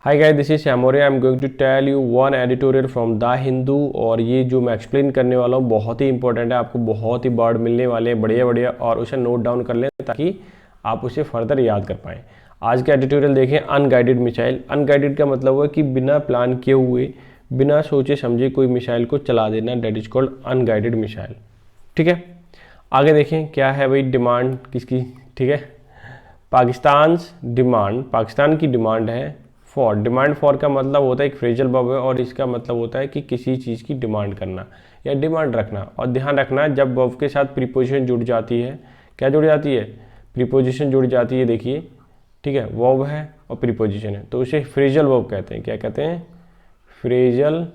Hi guys, this is Shyamore. I am going to tell you one editorial from the Hindu. और ये जो मैं explain करने वाला हूँ बहुत ही इंपॉर्टेंट है, आपको बहुत ही वर्ड मिलने वाले हैं बढ़िया बढ़िया, और उसे नोट डाउन कर लें ताकि आप उसे फर्दर याद कर पाएँ। आज का एडिटोरियल देखें, अनगाइडेड मिसाइल। अनगाइडेड का मतलब हुआ कि बिना प्लान किए हुए, बिना सोचे समझे कोई मिसाइल को चला देना, that is called unguided missile. ठीक है, आगे देखें क्या है भाई डिमांड किसकी। ठीक है, पाकिस्तान की डिमांड है फॉर। डिमांड फॉर का मतलब होता है एक फ्रेजल वर्ब है, और इसका मतलब होता है कि किसी चीज़ की डिमांड करना या डिमांड रखना। और ध्यान रखना, जब वर्ब के साथ प्रीपोजिशन जुड़ जाती है, क्या जुड़ जाती है? प्रीपोजिशन जुड़ जाती है। देखिए, ठीक है, वर्ब है और प्रीपोजिशन है तो उसे फ्रेजल वर्ब कहते हैं। क्या कहते हैं? फ्रेजल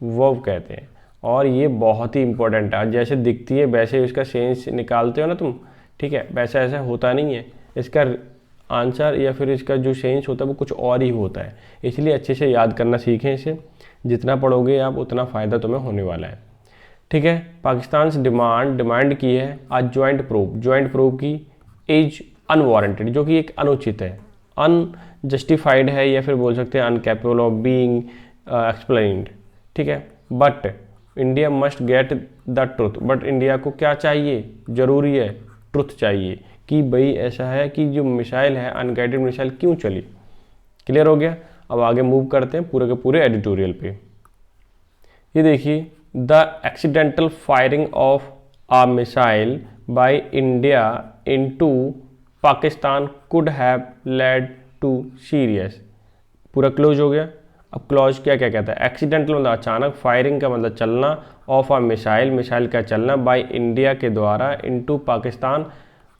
वर्ब कहते हैं। और ये बहुत ही इंपॉर्टेंट है, जैसे दिखती है वैसे इसका सेंस निकालते हो ना तुम। ठीक है, वैसा ऐसा होता नहीं है, इसका आंसर या फिर इसका जो सेंस होता है वो कुछ और ही होता है। इसलिए अच्छे से याद करना सीखें इसे, जितना पढ़ोगे आप उतना फ़ायदा तुम्हें होने वाला है। ठीक है, पाकिस्तान डिमांड की है आज ज्वाइंट प्रूफ की इज अनवारंटेड, जो कि एक अनुचित है, अनजस्टिफाइड है, या फिर बोल सकते हैं अनकैपेबल ऑफ बीइंग एक्सप्लेन्ड। ठीक है, but India must get the truth. But India को क्या चाहिए? जरूरी है, ट्रुथ चाहिए कि भाई ऐसा है कि जो मिसाइल है अनगाइडेड मिसाइल क्यों चली। क्लियर हो गया? अब आगे मूव करते हैं पूरे के पूरे एडिटोरियल पे। ये देखिए, the accidental firing of a missile by India into Pakistan could have led to serious. पूरा क्लोज हो गया। अब क्लॉज क्या क्या कहता है? एक्सीडेंटल मतलब अचानक, फायरिंग का मतलब चलना, ऑफ अ मिसाइल का चलना, बाय इंडिया के द्वारा, इनटू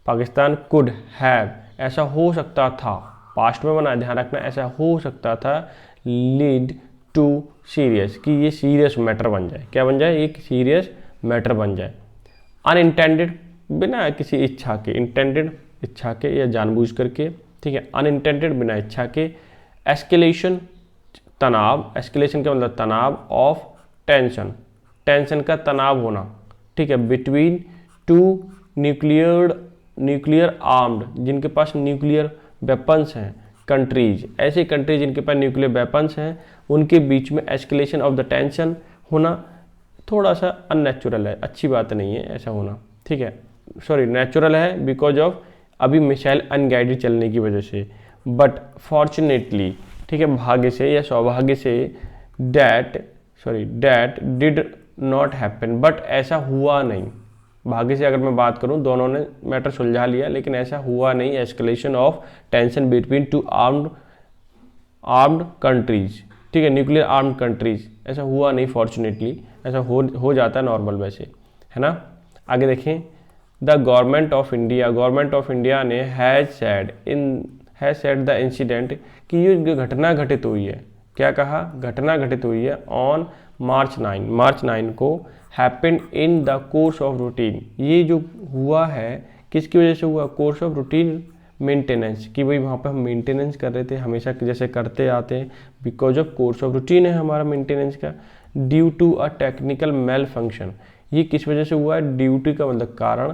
पाकिस्तान कुड हैव ऐसा हो सकता था, पास्ट में बना, ध्यान रखना, ऐसा हो सकता था, लीड टू सीरियस, कि ये सीरियस मैटर बन जाए। क्या बन जाए? एक सीरियस मैटर बन जाए। अनइंटेंडेड, बिना किसी इच्छा के, इंटेंडेड इच्छा के या जानबूझ करके। ठीक है, अनइंटेंडेड बिना इच्छा के। एस्केलेशन तनाव, एस्केलेशन का मतलब तनाव, ऑफ टेंशन का तनाव होना। ठीक है, बिटवीन टू न्यूक्लियर आर्म्ड, जिनके पास न्यूक्लियर वेपन्स हैं, कंट्रीज, ऐसे कंट्रीज जिनके पास न्यूक्लियर वेपन्स हैं, उनके बीच में एस्केलेशन ऑफ द टेंशन होना थोड़ा सा अननेचुरल है, अच्छी बात नहीं है ऐसा होना। ठीक है, सॉरी, नेचुरल है बिकॉज ऑफ अभी मिसाइल अनगाइडेड चलने की वजह से। बट फॉर्चुनेटली, ठीक है, भाग्य से या सौभाग्य से, that did not happen, but ऐसा हुआ नहीं। भाग्य से अगर मैं बात करूं, दोनों ने मैटर सुलझा लिया, लेकिन ऐसा हुआ नहीं, escalation of tension between two armed countries. ठीक है, न्यूक्लियर आर्म्ड कंट्रीज, ऐसा हुआ नहीं फॉर्चुनेटली। ऐसा हो जाता है नॉर्मल वैसे, है ना। आगे देखें, द गवर्नमेंट ऑफ इंडिया ने हैज सेड द इंसिडेंट, कि ये जो घटना घटित हुई है, क्या कहा? घटना घटित हुई है ऑन मार्च 9 को, happened in the course of routine. ये जो हुआ है किसकी वजह से हुआ? कोर्स ऑफ रूटीन मेंटेनेंस, कि भाई वहाँ पे हम मेंटेनेंस कर रहे थे हमेशा जैसे करते आते हैं, because of course of routine है हमारा मेंटेनेंस का। Due to a technical malfunction, ये किस वजह से हुआ है? ड्यूटी का मतलब कारण,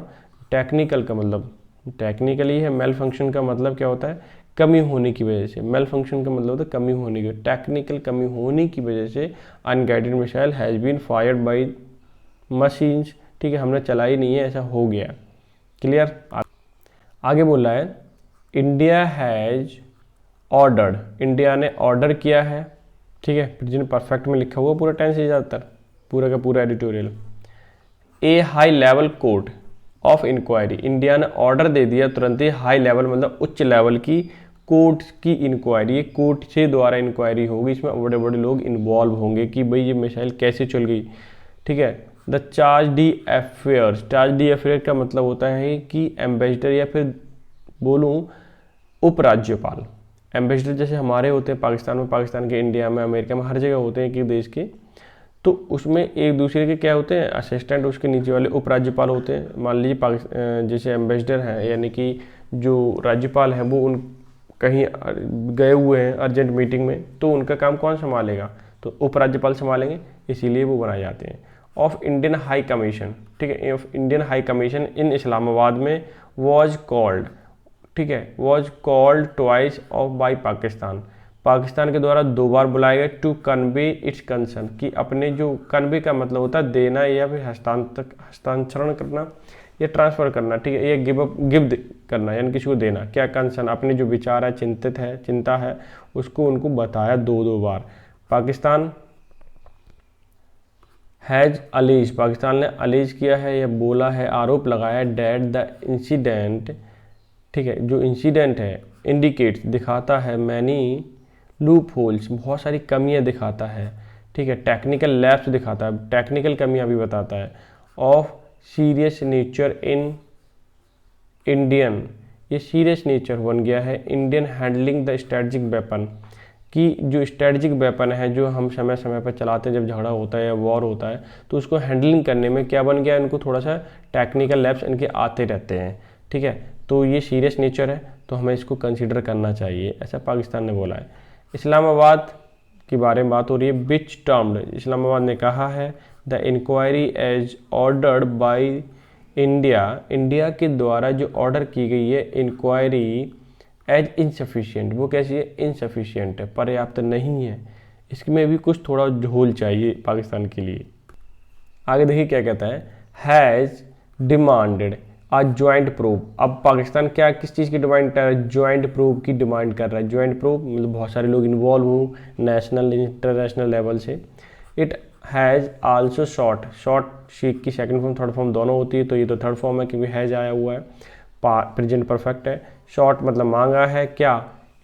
टेक्निकल का मतलब टेक्निकली है, मेल फंक्शन का मतलब क्या होता है? कमी होने की वजह से। मेल फंक्शन का मतलब होता है कमी होने की, टेक्निकल कमी होने की वजह से unguided missile has been fired by machines. ठीक है, हमने चलाई नहीं है, ऐसा हो गया। क्लियर? आगे बोल रहा है, इंडिया हैज़ ऑर्डर्ड, इंडिया ने ऑर्डर किया है। ठीक है, प्रेजेंट परफेक्ट में लिखा हुआ पूरा टेंस है ज़्यादातर, पूरा का पूरा editorial. A high level court of inquiry, India ने ऑर्डर दे दिया तुरंत ही, हाई लेवल मतलब उच्च लेवल की कोर्ट की इंक्वायरी, कोर्ट से द्वारा इंक्वायरी होगी, इसमें बड़े बड़े लोग इन्वॉल्व होंगे कि भाई ये मिसाइल कैसे चल गई। ठीक है, द चार्ज डी अफेयर का मतलब होता है कि एम्बेसडर, या फिर बोलूँ उपराज्यपाल। एम्बेसडर जैसे हमारे होते हैं पाकिस्तान में, पाकिस्तान के, इंडिया में, अमेरिका में, हर जगह होते हैं कि देश के, तो उसमें एक दूसरे के क्या होते हैं? असिस्टेंट, उसके नीचे वाले उपराज्यपाल होते हैं। मान लीजिए जैसे एम्बेसडर हैं, यानी कि जो राज्यपाल हैं वो उन कहीं गए हुए हैं अर्जेंट मीटिंग में, तो उनका काम कौन संभालेगा? तो उपराज्यपाल संभालेंगे, इसीलिए वो बनाए जाते हैं। ऑफ इंडियन हाई कमीशन, ठीक है, ऑफ इंडियन हाई कमीशन इन इस्लामाबाद में वॉज कॉल्ड, ठीक है, was called twice of by Pakistan, Pakistan के द्वारा 2 बार बुलाया गया टू कन्वे इट्स कंसर्न, कि अपने जो कन्वे का मतलब होता है देना या फिर हस्तांतरण करना या ट्रांसफ़र करना, ठीक है, या गिव करना, यानी किसी को देना, क्या कंसर्न, अपने जो विचार है, चिंता है, उसको उनको बताया 2 बार। पाकिस्तान हैज़ अलीज, पाकिस्तान ने अलीज किया है या बोला है, आरोप लगाया डैट द इंसिडेंट, ठीक है, जो इंसिडेंट है इंडिकेट्स दिखाता है मैनी लूप होल्स, बहुत सारी कमियां दिखाता है, ठीक है, टेक्निकल लैप्स दिखाता है, टेक्निकल कमियां भी बताता है, of serious nature in Indian, ये सीरियस नेचर बन गया है Indian handling the strategic weapon, कि जो स्ट्रेटजिक वेपन है जो हम समय समय पर चलाते हैं जब झगड़ा होता है या वॉर होता है, तो उसको हैंडलिंग करने में क्या बन गया, इनको थोड़ा सा टेक्निकल लैप्स इनके आते रहते हैं, ठीक है, तो ये सीरियस नेचर है, तो हमें इसको कंसीडर करना चाहिए, ऐसा पाकिस्तान ने बोला है। इस्लामाबाद के बारे में बात हो रही है, विच टर्म्ड, इस्लामाबाद ने कहा है the inquiry as ordered by India, India के द्वारा जो ऑर्डर की गई है इंक्वायरी एज इनसफिशिएंट, वो कैसी है, इनसफिशिएंट है, पर्याप्त नहीं है, इसमें भी कुछ थोड़ा झोल चाहिए पाकिस्तान के लिए। आगे देखिए क्या कहता है, has demanded a joint proof, अब पाकिस्तान क्या किस चीज़ की डिमांड कर रहा है, जॉइंट प्रूफ की डिमांड कर रहा है। जॉइंट प्रूफ मतलब बहुत सारे लोग इन्वॉल्व हों नेशनल इंटरनेशनल लेवल से। It has also short chic की सेकंड फॉर्म थर्ड फॉर्म दोनों होती है, तो ये तो थर्ड फॉर्म है क्योंकि हैज़ आया हुआ है, प्रेजेंट परफेक्ट है। शॉर्ट मतलब मांगा है क्या,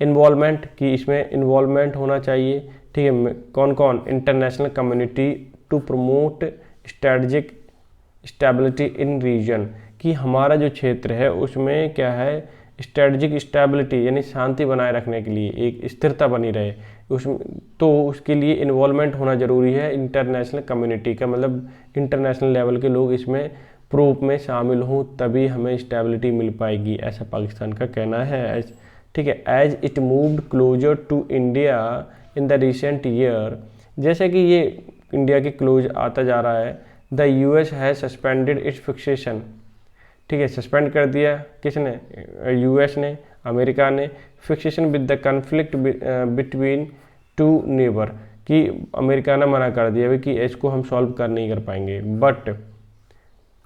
इन्वॉल्वमेंट, कि इसमें इन्वॉल्वमेंट होना चाहिए, ठीक है, कौन कौन, international community to promote strategic stability in region, कि हमारा जो क्षेत्र है उसमें क्या है, स्ट्रेटजिक स्टेबिलिटी यानी शांति बनाए रखने के लिए एक स्थिरता बनी रहे उसमें, तो उसके लिए इन्वॉल्वमेंट होना ज़रूरी है इंटरनेशनल कम्युनिटी का, मतलब इंटरनेशनल लेवल के लोग इसमें प्रूफ में शामिल हों तभी हमें स्टेबिलिटी मिल पाएगी, ऐसा पाकिस्तान का कहना है, ठीक है। As it moved closer to India in the recent year, जैसे कि ये इंडिया के क्लोज आता जा रहा है, the US has suspended it's fixation, ठीक है, सस्पेंड कर दिया किसने, यूएस ने, अमेरिका ने, fixation with the conflict between two neighbour, कि अमेरिका ने मना कर दिया कि इसको हम सॉल्व कर नहीं कर पाएंगे। But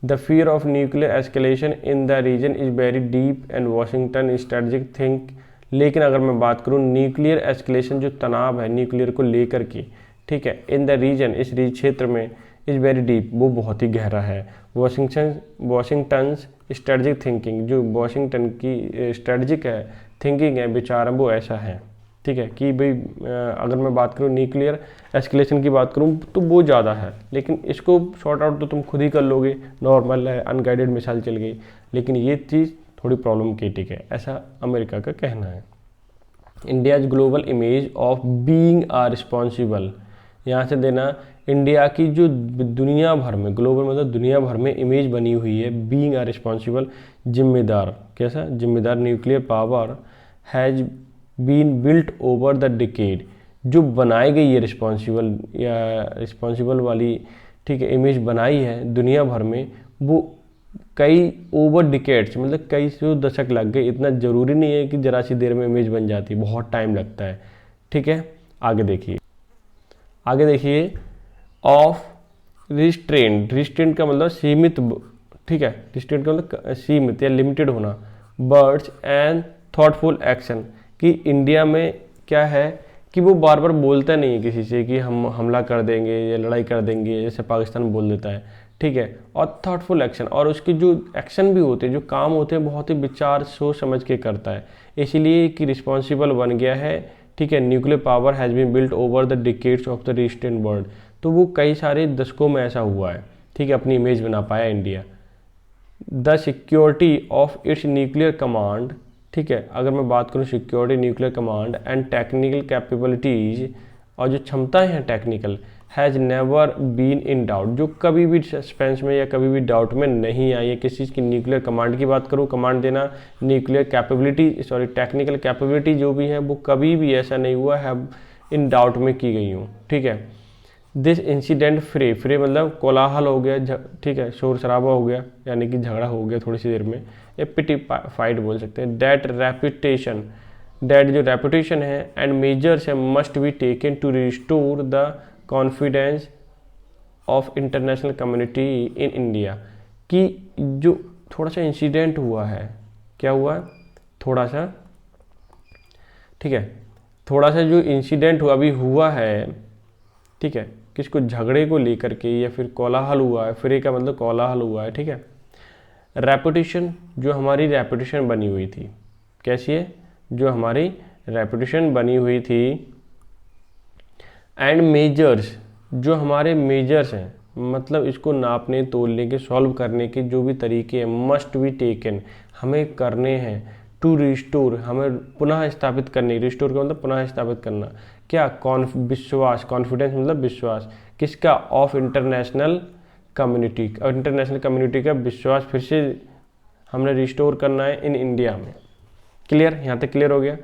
the fear of nuclear escalation in the region is very deep and Washington strategic think, लेकिन अगर मैं बात करूँ न्यूक्लियर एस्केलेशन जो तनाव है न्यूक्लियर को लेकर के, ठीक है, इन द रीजन इस क्षेत्र में, इज़ वेरी डीप वो बहुत ही गहरा है। वाशिंगटन स्ट्रेटजिक थिंकिंग, जो वाशिंगटन की स्ट्रेटजिक है थिंकिंग है विचार है वो ऐसा है, ठीक है, कि भाई अगर मैं बात करूँ न्यूक्लियर एस्केलेशन की बात करूँ तो वो ज़्यादा है, लेकिन इसको शॉर्ट आउट तो तुम खुद ही कर लोगे, नॉर्मल है, अनगाइडेड मिसाइल चल गई, लेकिन ये चीज़ थोड़ी प्रॉब्लमेटिक है, ऐसा अमेरिका का कहना है। India's global image of being a responsible, यहाँ से देना इंडिया की जो दुनिया भर में, ग्लोबल मतलब दुनिया भर में इमेज बनी हुई है, बीइंग आ रिस्पॉन्सिबल जिम्मेदार, कैसा जिम्मेदार, nuclear power has been built over the decade, जो बनाई गई है रिस्पॉन्सिबल या रिस्पॉन्सिबल वाली, ठीक है, इमेज बनाई है दुनिया भर में, वो कई ओवर डिकेड्स मतलब कई सौ दशक लग गए, इतना ज़रूरी नहीं है कि ज़रा सी देर में इमेज बन जाती, बहुत टाइम लगता है, ठीक है। आगे देखिए ऑफ रिस्ट्रेंट का मतलब सीमित, ठीक है, रिस्ट्रेंट का मतलब सीमित या लिमिटेड होना, बर्ड्स एंड थॉटफुल एक्शन, कि इंडिया में क्या है कि वो बार बार बोलता नहीं है किसी से कि हम हमला कर देंगे या लड़ाई कर देंगे, जैसे पाकिस्तान बोल देता है, ठीक है, और थॉटफुल एक्शन, और उसके जो एक्शन भी होते हैं, जो काम होते हैं, बहुत ही विचार सोच समझ के करता है, इसीलिए कि रिस्पॉन्सिबल बन गया है, ठीक है। Nuclear power has been built over the decades of the restraint world, तो वो कई सारे दशकों में ऐसा हुआ है, ठीक है, अपनी इमेज बना पाया India. The security of its nuclear command, ठीक है, अगर मैं बात करूँ security nuclear command and technical capabilities, और जो क्षमताएं हैं technical, has never been in doubt, जो कभी भी सस्पेंस में या कभी भी डाउट में नहीं आई है किस चीज़ की, न्यूक्लियर कमांड की बात करूँ, कमांड देना, न्यूक्लियर कैपेबिलिटी टेक्निकल कैपेबिलिटी जो भी है वो कभी भी ऐसा नहीं हुआ है इन डाउट में की गई हूँ, ठीक है। दिस इंसिडेंट फ्रे मतलब कोलाहल हो गया, ठीक है, शोर शराबा हो गया, यानी कि झगड़ा हो गया थोड़ी सी देर में, ए पिटी फाइट बोल सकते हैं, दैट रेपुटेशन दैट जो रेपुटेशन है एंड मेजर्स है must be taken to restore the confidence of international community in India. कि जो थोड़ा सा इंसिडेंट हुआ है, क्या हुआ है, थोड़ा सा, ठीक है, थोड़ा सा जो इंसिडेंट अभी हुआ है, ठीक है, किसको, झगड़े को लेकर के या फिर कोलाहल हुआ है, फिर का मतलब कोलाहल हुआ है, ठीक है। रेपुटेशन, जो हमारी रेपुटेशन बनी हुई थी, कैसी है, जो हमारी रेपुटेशन बनी हुई थी, एंड मेजर्स, जो हमारे मेजर्स हैं, मतलब इसको नापने तोलने के, सॉल्व करने के जो भी तरीके हैं, मस्ट बी टेकन, हमें करने हैं, टू रिस्टोर, हमें पुनः स्थापित करने, रिस्टोर का मतलब पुनः स्थापित करना, क्या, विश्वास, कॉन्फिडेंस मतलब विश्वास, किसका, ऑफ इंटरनेशनल कम्युनिटी, और इंटरनेशनल कम्युनिटी का विश्वास फिर से हमने रिस्टोर करना है इन इंडिया में। क्लियर, यहाँ तक क्लियर हो गया।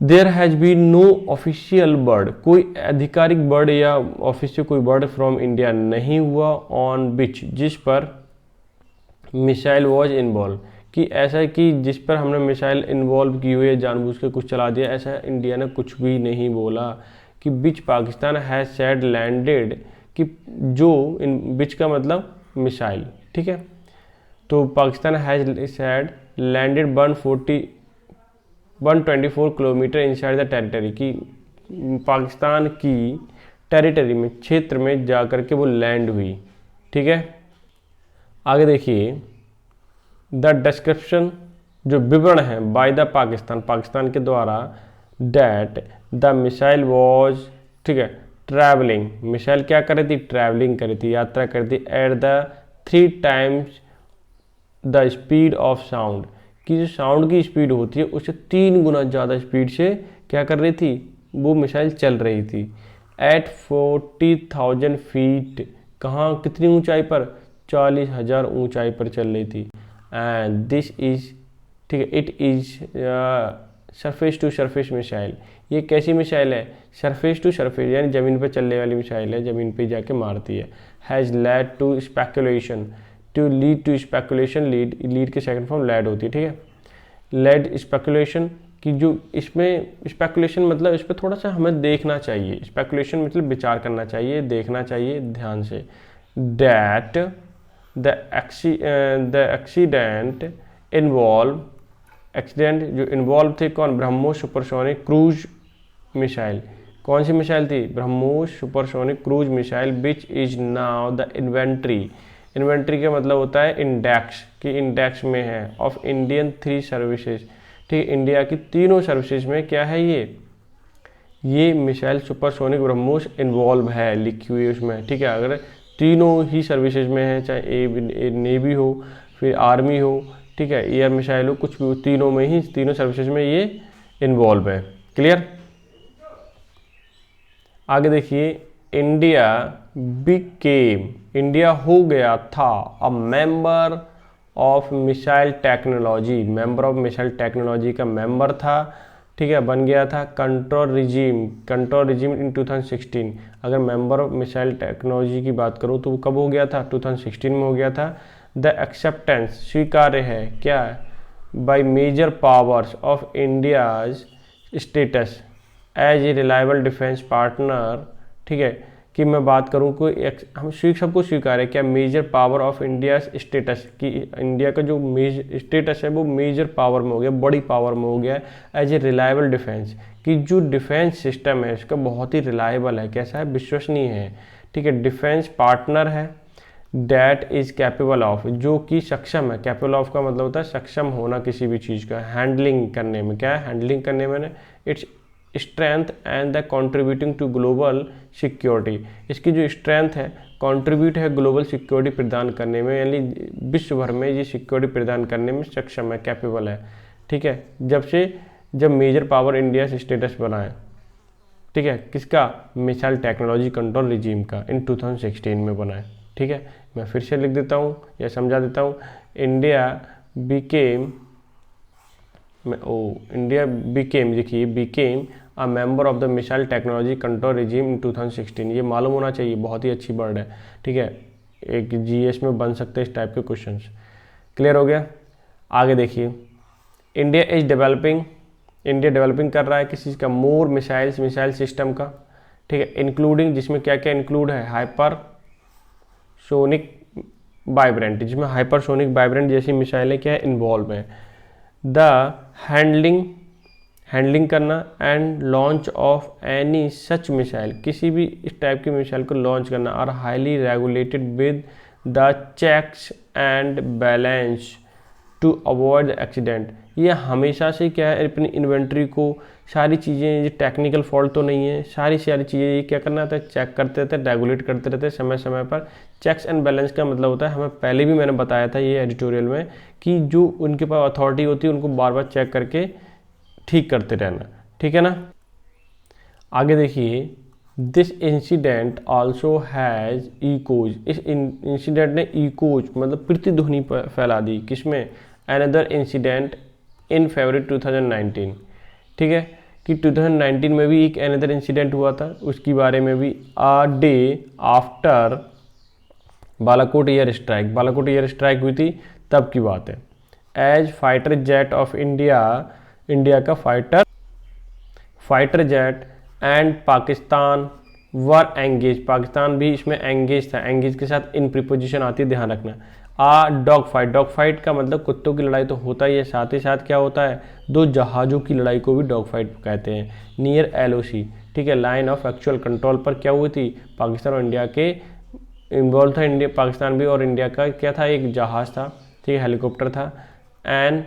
There has been no official word, कोई आधिकारिक बर्ड या ऑफिशियल कोई बर्ड फ्रॉम इंडिया नहीं हुआ, ऑन विच, जिस पर मिसाइल वॉज इन्वॉल्व, कि ऐसा है कि जिस पर हमने मिसाइल इन्वॉल्व की हुई है, जानबूझ के कुछ चला दिया, ऐसा इंडिया ने कुछ भी नहीं बोला। कि विच पाकिस्तान हैज सैड लैंडेड, कि जो इन विच का मतलब मिसाइल, ठीक है, तो Pakistan has sad landed 124 kilometre inside the territory, कि पाकिस्तान की टेरिटरी में, क्षेत्र में जा कर के वो लैंड हुई, ठीक है। आगे देखिए, द डिस्क्रिप्शन, जो विवरण है, बाय द पाकिस्तान, पाकिस्तान के द्वारा, दैट द मिसाइल वॉज, ठीक है, ट्रैवलिंग, मिसाइल क्या कर रही थी, ट्रैवलिंग कर रही थी, यात्रा कर रही थी, at the 3 times the speed of sound, कि जो साउंड की स्पीड होती है उससे 3 गुना ज़्यादा स्पीड से क्या कर रही थी, वो मिसाइल चल रही थी, एट 40,000 फीट, कहाँ, कितनी ऊंचाई पर, 40,000 ऊंचाई पर चल रही थी। एंड दिस इज, ठीक है, it is surface to surface missile, ये कैसी मिसाइल है, सरफेस टू सरफेस, यानी ज़मीन पर चलने वाली मिसाइल है, ज़मीन पे जाके मारती है। Has led to speculation, to lead to speculation, lead के सेकंड फॉर्म लेड होती है, ठीक है, लेड स्पेकुलेशन, कि जो इसमें स्पेकुलेशन मतलब इस पर थोड़ा सा हमें देखना चाहिए, स्पेकुलेशन मतलब विचार करना चाहिए, देखना चाहिए ध्यान से, that the accident involve, accident जो इन्वॉल्व थे कौन, ब्रह्मोस सुपरसोनिक क्रूज मिसाइल, कौन सी मिसाइल थी, BrahMos supersonic cruise missile, which is now the inventory, inventory का मतलब होता है इंडेक्स, कि इंडेक्स में है, ऑफ इंडियन 3 सर्विसेज, ठीक है, इंडिया की तीनों सर्विसेज में क्या है, ये मिसाइल सुपरसोनिक ब्रह्मोस इन्वॉल्व है, लिखी हुई है उसमें, ठीक है। अगर तीनों ही सर्विसेज में है, चाहे नेवी हो, फिर आर्मी हो, ठीक है, एयर मिसाइल हो, कुछ भी, तीनों में ही, तीनों सर्विसेज में ये इन्वॉल्व है। क्लियर। आगे देखिए, इंडिया बिकेम, इंडिया हो गया था अ member of missile technology, member of missile technology का मेंबर था, ठीक है, बन गया था। कंट्रोल रिजीम इन 2016, अगर मेंबर ऑफ मिसाइल टेक्नोलॉजी की बात करूं तो वो कब हो गया था, 2016 में हो गया था। द एक्सेप्टेंस, स्वीकार्य है, क्या, by major powers of India's status as a reliable defence partner, ठीक है, कि मैं बात करूं को हम सबको स्वीकार है, क्या, major power of India status, कि इंडिया का जो स्टेटस है वो मेजर पावर में हो गया, बड़ी पावर में हो गया, एज ए रिलायबल डिफेंस, कि जो डिफेंस सिस्टम है इसका बहुत ही रिलायबल है, कैसा है, विश्वसनीय है, ठीक है, डिफेंस पार्टनर है, दैट इज कैपेबल ऑफ, जो कि सक्षम है, कैपेबल ऑफ का मतलब होता है सक्षम होना किसी भी चीज़ का, हैंडलिंग करने में, क्या है, हैंडलिंग करने में, its strength and the contributing to global security, इसकी जो स्ट्रेंथ है, कंट्रीब्यूट है ग्लोबल सिक्योरिटी प्रदान करने में, यानी विश्व भर में ये सिक्योरिटी प्रदान करने में सक्षम है, कैपेबल है, ठीक है, जब मेजर पावर इंडिया से स्टेटस बना है, ठीक है, किसका, मिसाइल टेक्नोलॉजी कंट्रोल रिजीम का, इन 2016 में बना है, ठीक है। मैं फिर से लिख देता हूँ या समझा देता हूँ, इंडिया बिकेम, देखिए, became a member of the missile technology control regime in 2016, ये मालूम होना चाहिए, बहुत ही अच्छी वर्ड है, ठीक है, एक जीएस में बन सकते हैं इस टाइप के क्वेश्चंस। क्लियर हो गया। आगे देखिए, India is developing India developing कर रहा है किस चीज़ का, मोर मिसाइल्स, मिसाइल सिस्टम का, ठीक है, इंक्लूडिंग, जिसमें क्या क्या इंक्लूड है, हाइपरसोनिक वाइब्रेंट, जिसमें हाइपरसोनिक वाइब्रेंट जैसी मिसाइलें क्या है इन्वॉल्व हैं, द हैंडलिंग करना and launch of any such missile, किसी भी इस टाइप की मिसाइल को लॉन्च करना, are highly regulated with the checks and balance to avoid accident. ये हमेशा से क्या है अपनी इन्वेंट्री को, सारी चीज़ें, ये टेक्निकल फॉल्ट तो नहीं है, सारी चीज़ें ये क्या करना रहता है, चेक करते रहते हैं, रेगुलेट करते रहते हैं समय समय पर। चेक्स एंड बैलेंस का मतलब होता है, हमें पहले भी मैंने बताया था ये एडिटोरियल में, कि जो उनके पास अथॉरिटी होती है उनको बार बार चेक करके ठीक करते रहना, ठीक है ना। आगे देखिए, this incident also has echoes, इस इंसिडेंट ने इकोज मतलब प्रतिध्वनि फैला दी, किसमें, अनदर इंसिडेंट इन फरवरी 2019, ठीक है, कि 2019 में भी एक अनदर इंसिडेंट हुआ था, उसके बारे में भी, a day after Balakot air strike, Balakot air strike हुई थी तब की बात है। As fighter jet of India, India का fighter jet and Pakistan were engage, Pakistan भी इसमें एंगेज था, एंगेज के साथ इन प्रीपोजिशन आती है, ध्यान रखना। आ डॉग फाइट, डॉग फाइट का मतलब कुत्तों की लड़ाई तो होता ही है, साथ ही साथ क्या होता है, दो जहाज़ों की लड़ाई को भी डॉग फाइट कहते हैं। नियर LOC, ठीक है, लाइन ऑफ एक्चुअल कंट्रोल पर क्या हुई थी, पाकिस्तान और इंडिया के इन्वॉल्व था, इंडिया पाकिस्तान भी, और इंडिया का क्या था, एक जहाज़ था, ठीक है, हेलीकॉप्टर था, एंड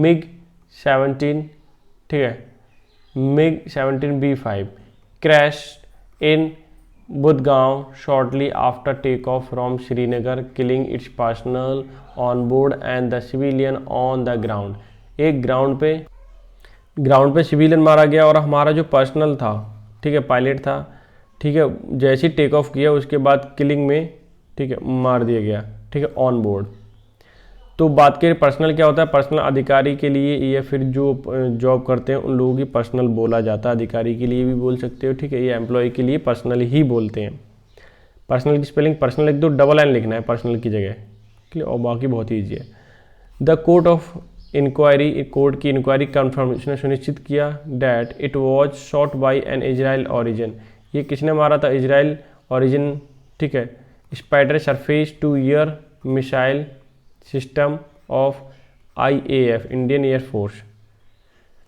MiG-17, ठीक है, MiG-17B5 crashed in Budgaon shortly after takeoff from Srinagar, killing its personnel on board and the civilian on the ground. एक ग्राउंड पे सिविलियन मारा गया और हमारा जो पर्सनल था, ठीक है, पायलट था, ठीक है, जैसे ही टेक ऑफ किया उसके बाद किलिंग में, ठीक है, मार दिया गया, ठीक है, ऑन बोर्ड। तो बात करें पर्सनल क्या होता है, पर्सनल अधिकारी के लिए या फिर जो जॉब करते हैं उन लोगों की पर्सनल बोला जाता है, अधिकारी के लिए भी बोल सकते हो, ठीक है, ये एम्प्लॉय के लिए पर्सनल ही बोलते हैं। पर्सनल की स्पेलिंग पर्सनल लिख दो, डबल एन लिखना है पर्सनल की जगह, ठीक है, और बाकी बहुत ईजी है। The court of inquiry, court की इंक्वायरी कन्फर्मेशन ने सुनिश्चित किया that it was shot by an Israel origin, ये किसने मारा था, इजराइल ऑरिजिन, ठीक है, Spyder surface to air missile system of IAF, Indian air force.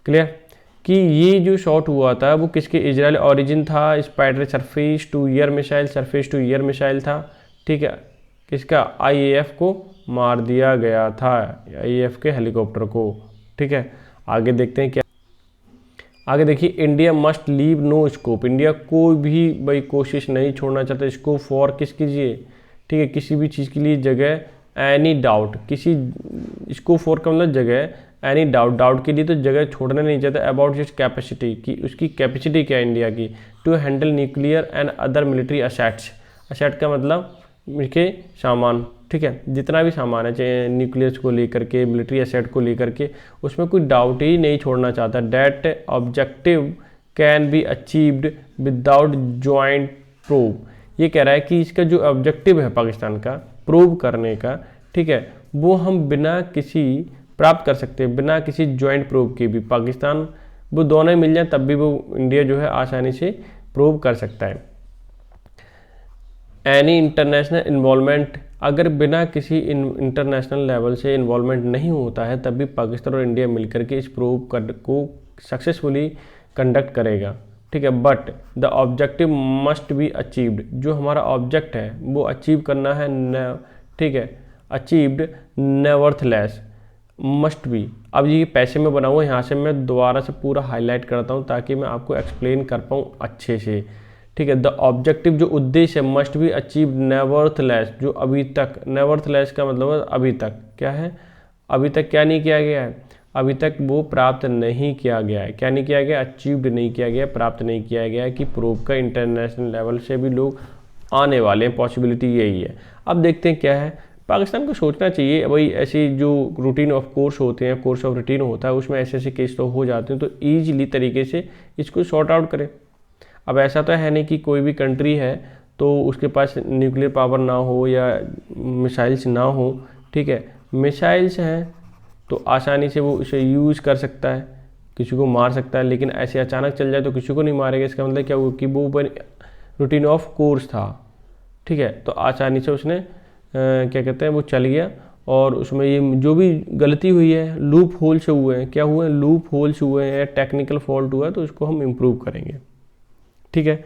Clear, कि ये जो शॉट हुआ था वो किसके, इजराइल ऑरिजिन था, Spyder surface to air missile, surface to air missile था, ठीक है, किसका, IAF को मार दिया गया था, IAF के हेलीकॉप्टर को, ठीक है। आगे देखते हैं क्या, आगे देखिए, India must leave no scope, India कोई भी भाई कोशिश नहीं छोड़ना चाहता, स्कोप फॉर किस कीजिए, ठीक है, किसी भी चीज़ के लिए जगह, एनी डाउट, किसी, स्कोप फॉर का मतलब जगह, एनी डाउट, डाउट के लिए तो जगह छोड़ना नहीं चाहता, अबाउट जिस कैपेसिटी की, उसकी कैपेसिटी क्या है इंडिया की, to handle nuclear and other military assets, asset का मतलब इसके सामान, ठीक है, जितना भी सामान है चाहे न्यूक्लियस को लेकर के, मिलिट्री असेट को लेकर के, उसमें कोई डाउट ही नहीं छोड़ना चाहता। That objective can be achieved without joint prove, ये कह रहा है कि इसका जो ऑब्जेक्टिव है पाकिस्तान का प्रूव करने का, ठीक है, वो हम बिना किसी प्राप्त कर सकते हैं, बिना किसी जॉइंट प्रूव के भी, पाकिस्तान वो दोनों ही मिल जाए तब भी वो इंडिया जो है आसानी से प्रूव कर सकता है। एनी इंटरनेशनल इन्वॉल्वमेंट, अगर बिना किसी इंटरनेशनल लेवल से इन्वॉल्वमेंट नहीं होता है तब भी पाकिस्तान और इंडिया मिलकर के इस प्रूव को सक्सेसफुली कंडक्ट करेगा, ठीक है। But the objective must be achieved, जो हमारा ऑब्जेक्ट है वो अचीव करना है, ठीक है, अचीव्ड नेवर्थलेस, मस्ट बी। अब ये पैसे में बना हुआ, यहाँ से मैं दोबारा से पूरा हाईलाइट करता हूँ ताकि मैं आपको एक्सप्लेन कर पाऊँ अच्छे से, ठीक है। द ऑब्जेक्टिव जो उद्देश्य है, मस्ट बी अचीव नेवर्थलेस, जो अभी तक, नेवर्थलेस का मतलब है अभी तक, क्या है, अभी तक क्या नहीं किया गया है, अभी तक वो प्राप्त नहीं किया गया है, क्या नहीं किया गया, अचीव्ड नहीं किया गया, प्राप्त नहीं किया गया कि प्रूव का इंटरनेशनल लेवल से भी लोग आने वाले हैं, पॉसिबिलिटी यही है। अब देखते हैं क्या है, पाकिस्तान को सोचना चाहिए भाई, ऐसी जो रूटीन ऑफ कोर्स होते हैं, कोर्स ऑफ रूटीन होता है, उसमें ऐसे ऐसे केस तो हो जाते हैं, तो ईजिली तरीके से इसको सॉर्ट आउट करें। अब ऐसा तो है नहीं कि कोई भी कंट्री है तो उसके पास न्यूक्लियर पावर ना हो या मिसाइल्स ना हो, ठीक है, मिसाइल्स हैं तो आसानी से वो इसे यूज़ कर सकता है, किसी को मार सकता है, लेकिन ऐसे अचानक चल जाए तो किसी को नहीं मारेगा। इसका मतलब क्या हुआ कि वो ऊपर रूटीन ऑफ कोर्स था, ठीक है। तो आसानी से उसने क्या कहते हैं वो चल गया, और उसमें ये जो भी गलती हुई है लूप होल से हुए हैं, क्या हुए हैं, लूप होल से हुए हैं, टेक्निकल फॉल्ट हुआ है, तो उसको हम इम्प्रूव करेंगे, ठीक है।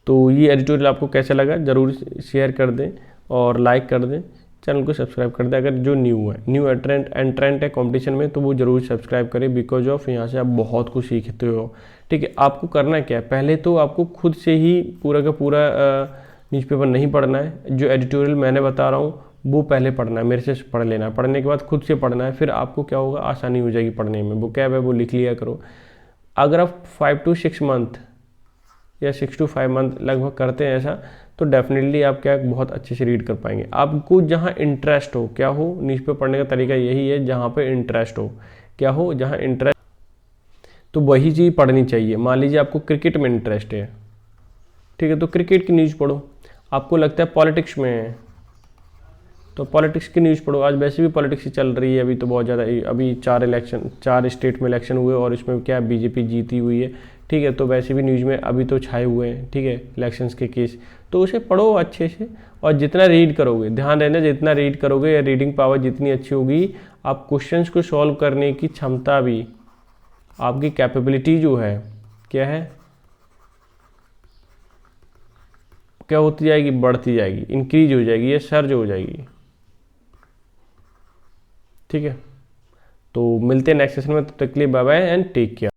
तो ये एडिटोरियल आपको कैसा लगा ज़रूर शेयर कर दें और लाइक कर दें, चैनल को सब्सक्राइब कर दें। अगर जो न्यू एंट्रेंट है कंपटीशन में तो वो ज़रूर सब्सक्राइब करें, बिकॉज ऑफ यहाँ से आप बहुत कुछ सीखते हो, ठीक है। आपको करना क्या है, पहले तो आपको खुद से ही पूरा का पूरा न्यूज़पेपर नहीं पढ़ना है, जो एडिटोरियल मैंने बता रहा हूँ वो पहले पढ़ना है, मेरे से पढ़ लेना है, पढ़ने के बाद खुद से पढ़ना है, फिर आपको क्या होगा, आसानी हो जाएगी पढ़ने में। वो क्या है वो लिख लिया करो। अगर आप 5 to 6 मंथ या 6 to 5 मंथ लगभग करते हैं ऐसा, तो डेफिनेटली आप क्या बहुत अच्छे से रीड कर पाएंगे। आपको जहाँ इंटरेस्ट हो, क्या हो, न्यूज़पेपर पढ़ने का तरीका यही है जहाँ पे इंटरेस्ट हो, क्या हो, जहाँ इंटरेस्ट, तो वही चीज़ पढ़नी चाहिए। मान लीजिए आपको क्रिकेट में इंटरेस्ट है, ठीक है, तो क्रिकेट की न्यूज़ पढ़ो। आपको लगता है पॉलिटिक्स में है तो पॉलिटिक्स की न्यूज़ पढ़ो। आज वैसे भी पॉलिटिक्स ही चल रही है, अभी तो बहुत ज़्यादा, अभी 4 स्टेट में इलेक्शन हुए और इसमें क्या बीजेपी जीती हुई है, ठीक है। तो वैसे भी न्यूज़ में अभी तो छाए हुए हैं, ठीक है, इलेक्शंस के केस, तो उसे पढ़ो अच्छे से। और जितना रीड करोगे, ध्यान रहना, जितना रीड करोगे या रीडिंग पावर जितनी अच्छी होगी, आप क्वेश्चंस को सॉल्व करने की क्षमता भी, आपकी कैपेबिलिटी जो है क्या है, क्या होती जाएगी, बढ़ती जाएगी, इंक्रीज हो जाएगी, या सर्ज हो जाएगी, ठीक है। तो मिलते हैं नेक्स्ट सेशन में, तब तक के लिए bye bye and take care.